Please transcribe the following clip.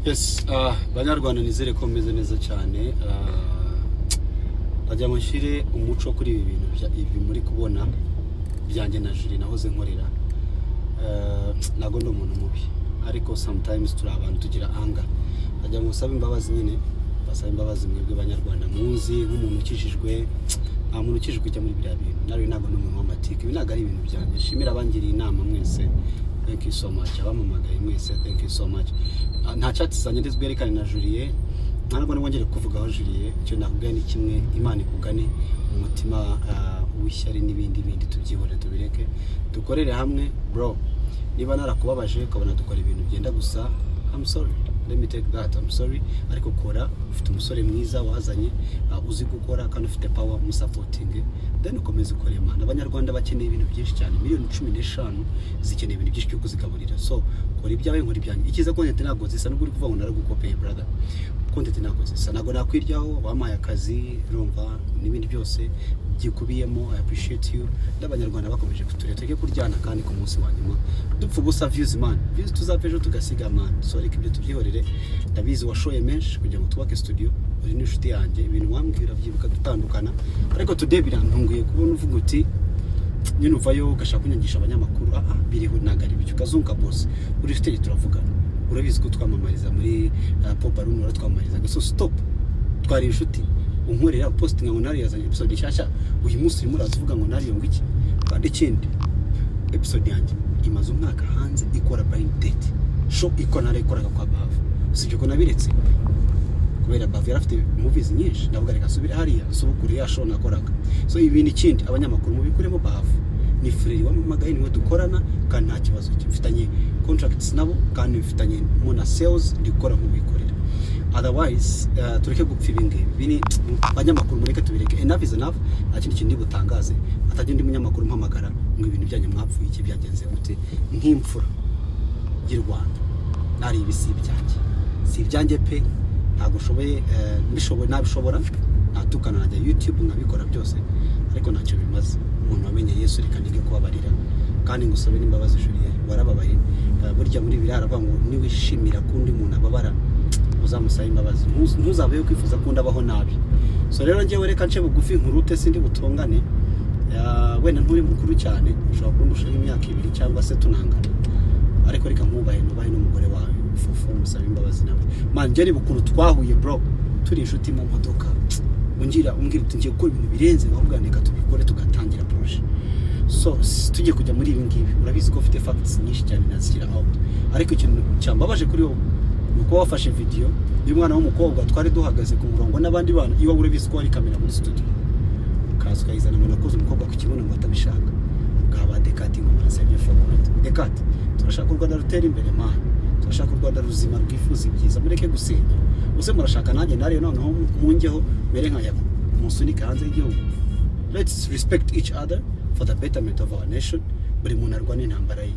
Yes, banyarwanda nizere ko meze neza cyane. Bajya mushire umuco kuri ibi bintu ibi muri kubona byanjye na Julie nahoze nkorera. Nago ndo umuntu mubi, ariko sometimes turi abantu tugira anga. Bajya musaba imbabazi nyine, basaba imbabazi mwebwe banyarwanda muzi nk'umuntu ukijijwe, muntu ukijijwe kujya muri biriya bintu. Nari nago ndo umuntu w'amatike, ibi nago ari ibintu byanjye. Shimira abangiriye inama mwese. Thank you so much. Abamamagaye mwese, thank you so much. Nta chat zanjye ndizberekane na Julie. Ntabwo nongere kuvugaho Julie, icyo nakubwiye ni kimwe, Imana ikugane umutima w'ishyari n'ibindi tubyibone tubireke. Dukorere hamwe bro. Niba narakubabaje ukabona dukora ibintu byenda gusa, I'm sorry. Let me take that. I'm sorry. Ariko kora ufite umusore mwiza wazanye uzi gukora kandi ufite power mu supporting. Then ukomeze ukore Imana. Abanyarwanda bakeneye ibintu byinshi cyane. Miliyoni 15 zikeneye ibintu byinshi byo kuzigaburira. So kora ibyawe nkora ibyanjye. Ikiza content ntago zisa n'ubwo uri kuvuga ngo naragukopeye brother. Content ntago zisa. Nago nakwiryaho wamaye akazi rumva n'ibindi byose gikubiyemo. I appreciate you. N'abanyarwanda bakomeje kutureka kuryana kandi ku munsi wa nyuma. Dupfa gusa views man. Views tuzapejo tugasiga man. So reka ibyo tubyihorere. Ndabizi washoye menshi kugira ngo tubake studio. Uri n'inshuti yanjye ibintu wambwira byibuka dutandukana. Ariko today birantunguye kubona uvuga uti nyine uvayo ugashaka kunyangisha abanyamakuru. Biriho nagari bityo kazunka boss. Uri fite turavugana. Urabizi ko twamamariza muri pop room twamamariza. So stop. Twari inshuti. Unkorera posting ngo nari yazanye episode nshyashya. Uyu munsi urimo uravuga ngo nari ngo iki. Kandi ikindi episode yanjye imaze umwaka hanze ikora blind date. Show ikona narekoraga kwa Bavu. Sibyo ko nabiretse. Kubera Bavu yarafite movies nyinshi ndavuga reka subire hariya subukuri ya show nakoraga. So ibintu ikindi abanyamakuru mu bikuremo Bavu ni free wamamagaye niwe dukorana kandi nta kibazo cyifitanye contracts nabo kandi bifitanye mona sales ndikora nk'ubikorera. Otherwise tureke gupfa ibingibi bini abanyamakuru mureke tubireke. Enough is enough. Akindi kindi butangaze atajye ndi munyamakuru mpamagara ngo ibintu byanye mwapfuye iki byagenze gute nk'imfura y'u Rwanda. Nari ibisi byanjye si byanjye pe ntago shoboye nabishobora natukana najya YouTube nkabikora byose ariko ntacyo bimaze. Umuntu wamenye Yesu reka nige kubabarira kandi ngusabe n'imbabazi Julie warababaye. Burya muri birara bango niwishimira kundi umuntu ababara uzamusaba imbabazi ntuzabaye kwifuza kundi abaho nabi. So rero ngewe reka nce bugufi nkurute sindi butongane wenda nturi mukuru cyane ushobora kundusha imyaka 2 cyangwa se tunangana ariko reka nkubahe n'umugore wawe fufu musaba imbabazi nawe man. Njye bukuru twahuye bro turi inshuti mu modoka umbwira utingiye gukora ibintu birenze ahubwo ndeka tubikore tugatangira projet. So tujye kujya muri ibi ngibi urabizi ko ufite facts nyinshi cyane nazishyira out ariko ikintu cyambabaje kuri wowe nuko wafashe video y'umwana w'umukobwa twari duhagaze ku murongo n'abandi bana iwa urabizi ko ari kamera muri studio kazi kayizana ngo nakoze umukobwa ku kibuno ngo atabishaka ngaba dekati ngo nasabye forward dekati turashaka u Rwanda rutera imbere man. Turashaka u Rwanda ruzima rwifuza ibyiza mureke gusenya use murashaka nanjye nari noneho mungeho mere nka yabo musunika hanze y'igihugu. Let's respect each other for the betterment of our nation. Buri muntu arwana intambara ye.